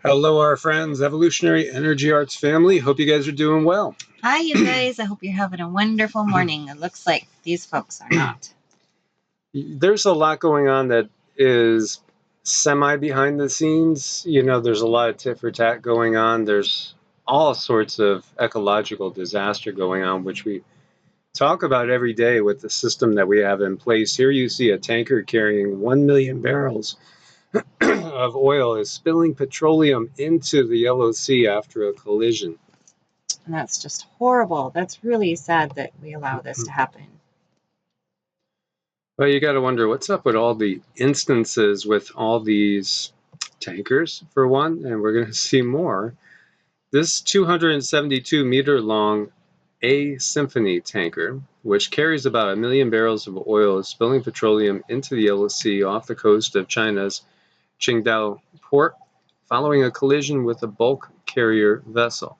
Hello, our friends, Evolutionary Energy Arts family. Hope you guys are doing well. Hi, you guys. I hope you're having a wonderful morning. It looks like these folks are not. There's a lot going on that is semi-behind the scenes. You know, there's a lot of tit for tat going on. There's all sorts of ecological disaster going on, which we talk about every day with the system that we have in place. Here you see a tanker carrying 1 million barrels of oil is spilling petroleum into the Yellow Sea after a collision. And that's just horrible. That's really sad that we allow this to happen. Well, you got to wonder what's up with all the instances with all these tankers, for one, and we're going to see more. This 272-meter-long A Symphony tanker, which carries about 1 million barrels of oil, is spilling petroleum into the Yellow Sea off the coast of China's Qingdao port following a collision with a bulk carrier vessel.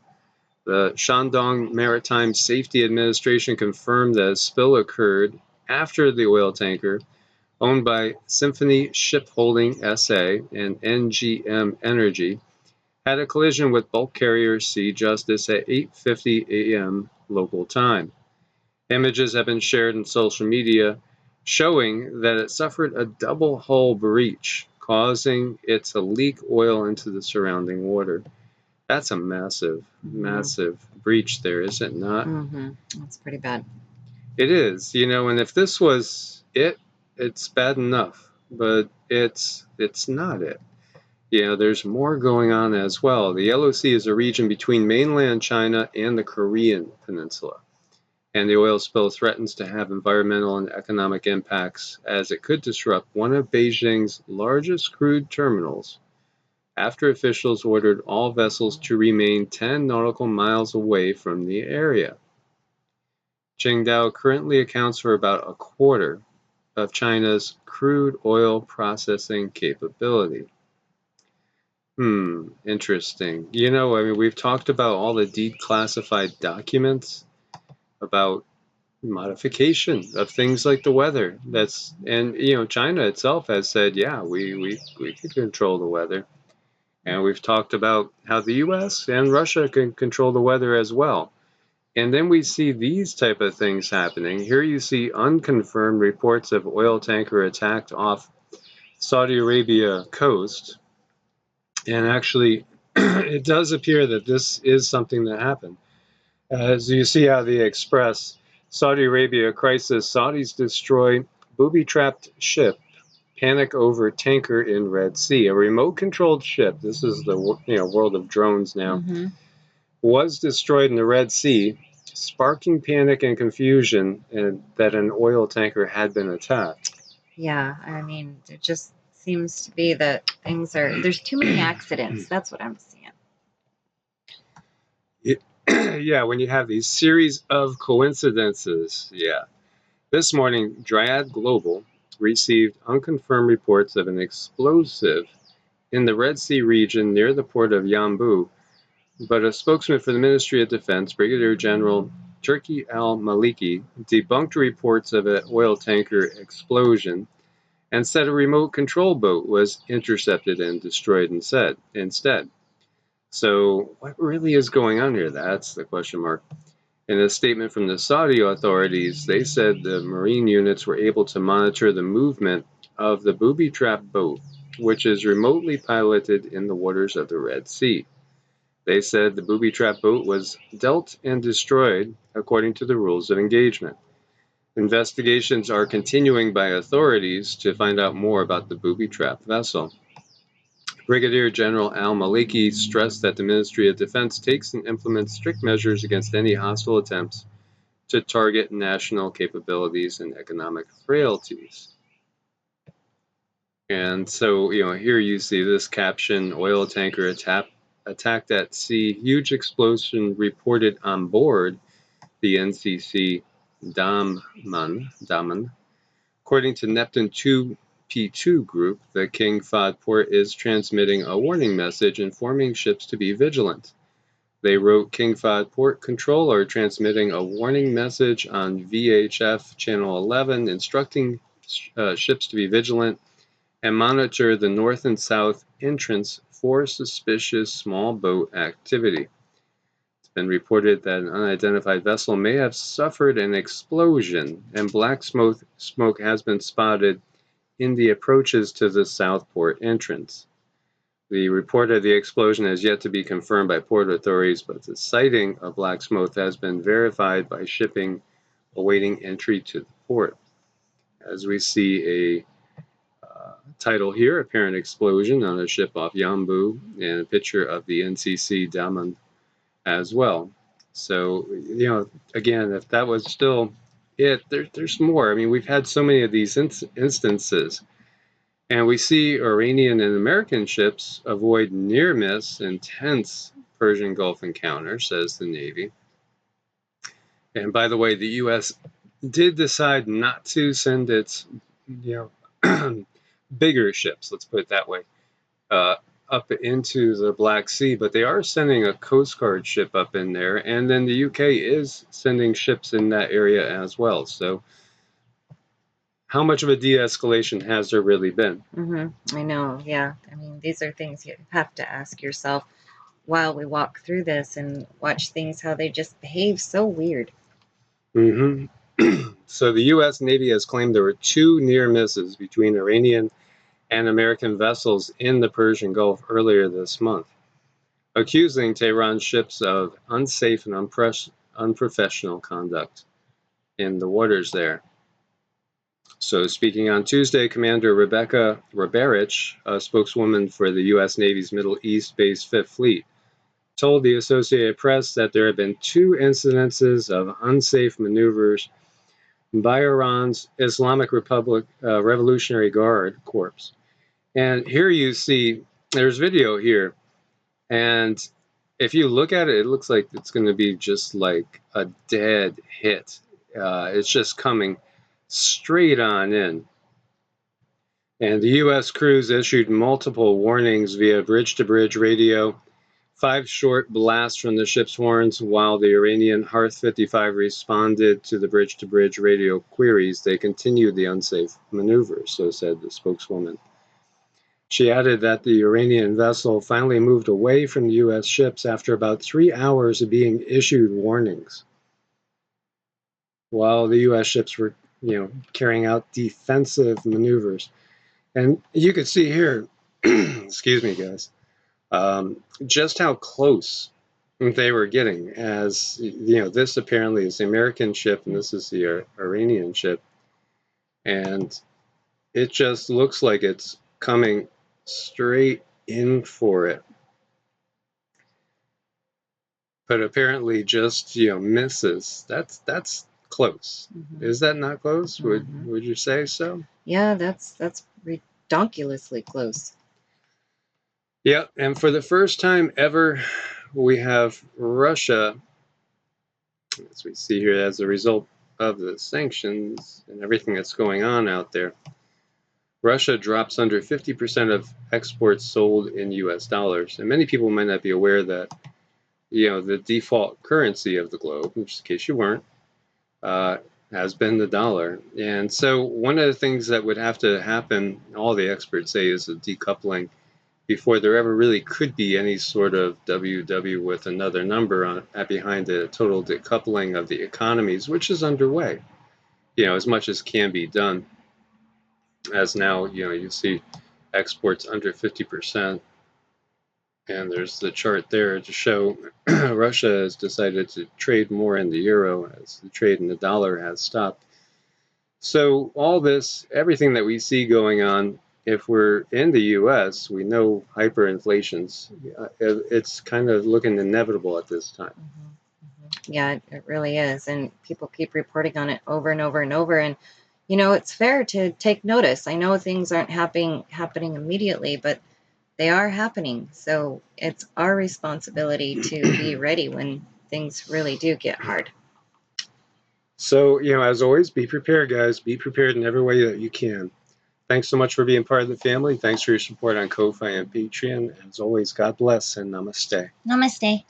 The Shandong Maritime Safety Administration confirmed that a spill occurred after the oil tanker, owned by Symphony Shipholding SA and NGM Energy, had a collision with bulk carrier Sea Justice at 8:50 a.m. local time. Images have been shared in social media showing that it suffered a double hull breach, causing it to leak oil into the surrounding water. That's a massive, massive breach there, is it not? That's pretty bad. It is, you know, and if this was it, it's bad enough, but it's not it. You know, there's more going on as well. The Yellow Sea is a region between mainland China and the Korean Peninsula, and the oil spill threatens to have environmental and economic impacts as it could disrupt one of Beijing's largest crude terminals, after officials ordered all vessels to remain 10 nautical miles away from the area. Qingdao currently accounts for about a quarter of China's crude oil processing capability. Interesting. You know, I mean, we've talked about all the declassified documents about modification of things like the weather. And you know, China itself has said, yeah, we can control the weather. And we've talked about how the US and Russia can control the weather as well. And then we see these type of things happening. Here you see unconfirmed reports of oil tanker attacked off Saudi Arabia coast. And actually, it does appear that this is something that happened. As you see how the Express, Saudi Arabia crisis, Saudis destroy booby-trapped ship, panic over tanker in Red Sea. A remote-controlled ship, this is the world of drones now, was destroyed in the Red Sea, sparking panic and confusion that an oil tanker had been attacked. Yeah, I mean, it just seems to be that there's too many accidents. That's what I'm seeing. Yeah, when you have these series of coincidences, yeah. This morning, Dryad Global received unconfirmed reports of an explosive in the Red Sea region near the port of Yanbu, but a spokesman for the Ministry of Defense, Brigadier General Turki al-Maliki, debunked reports of an oil tanker explosion and said a remote control boat was intercepted and destroyed instead. So what really is going on here? That's the question mark. In a statement from the Saudi authorities, they said the marine units were able to monitor the movement of the booby-trapped boat, which is remotely piloted in the waters of the Red Sea. They said the booby-trapped boat was dealt and destroyed according to the rules of engagement. Investigations are continuing by authorities to find out more about the booby-trapped vessel. Brigadier General al-Maliki stressed that the Ministry of Defense takes and implements strict measures against any hostile attempts to target national capabilities and economic frailties. And so, you know, here you see this caption, oil tanker attacked at sea, huge explosion reported on board the NCC Daman. According to Neptune 2P2 group, the King Fahd port is transmitting a warning message informing ships to be vigilant. They wrote, King Fahd Port Control are transmitting a warning message on VHF Channel 11 instructing ships to be vigilant and monitor the north and south entrance for suspicious small boat activity. It's been reported that an unidentified vessel may have suffered an explosion, and black smoke has been spotted in the approaches to the Southport entrance. The report of the explosion has yet to be confirmed by port authorities, but the sighting of black smoke has been verified by shipping awaiting entry to the port. As we see a title here, apparent explosion on a ship off Yambu, and a picture of the NCC Daman as well. So, again, if that was still it, there's more. I mean, we've had so many of these instances. And we see Iranian and American ships avoid near-miss, intense Persian Gulf encounter, says the Navy. And by the way, the U.S. did decide not to send its, bigger ships, let's put it that way, up into the Black Sea, but they are sending a Coast Guard ship up in there, and then the UK is sending ships in that area as well. So how much of a de-escalation has there really been? I know, yeah. I mean, these are things you have to ask yourself while we walk through this and watch things, how they just behave so weird. So the U.S. Navy has claimed there were 2 near misses between Iranian and American vessels in the Persian Gulf earlier this month, accusing Tehran ships of unsafe and unprofessional conduct in the waters there. So speaking on Tuesday, Commander Rebecca Roberich, a spokeswoman for the U.S. Navy's Middle East-based Fifth Fleet, told the Associated Press that there have been 2 incidences of unsafe maneuvers by Iran's Islamic Republic Revolutionary Guard Corps. And here you see, there's video here, and if you look at it, it looks like it's going to be just like a dead hit. It's just coming straight on in. And the U.S. crews issued multiple warnings via bridge-to-bridge radio, 5 short blasts from the ship's horns, while the Iranian Hearth 55 responded to the bridge-to-bridge radio queries. They continued the unsafe maneuvers, so said the spokeswoman. She added that the Iranian vessel finally moved away from the U.S. ships after about 3 hours of being issued warnings, while the U.S. ships were, carrying out defensive maneuvers. And you can see here, excuse me, guys, just how close they were getting. As this apparently is the American ship, and this is the Iranian ship, and it just looks like it's coming straight in for it, but apparently just misses. That's close. Is that not close? Would you say so? Yeah, that's redonkulously close. Yeah, and for the first time ever, we have Russia, as we see here, as a result of the sanctions and everything that's going on out there. Russia drops under 50% of exports sold in US dollars. And many people might not be aware that, the default currency of the globe, which in case you weren't, has been the dollar. And so one of the things that would have to happen, all the experts say, is a decoupling before there ever really could be any sort of WW with another number behind the total decoupling of the economies, which is underway, as much as can be done. As now, you see exports under 50%. And there's the chart there to show Russia has decided to trade more in the euro as the trade in the dollar has stopped. So all this, everything that we see going on, if we're in the U.S., we know hyperinflation's, it's kind of looking inevitable at this time. Yeah, it really is. And people keep reporting on it over and over and over. And, it's fair to take notice. I know things aren't happening immediately, but they are happening. So it's our responsibility to be ready when things really do get hard. So, as always, be prepared, guys. Be prepared in every way that you can. Thanks so much for being part of the family. Thanks for your support on Ko-Fi and Patreon. As always, God bless and namaste. Namaste.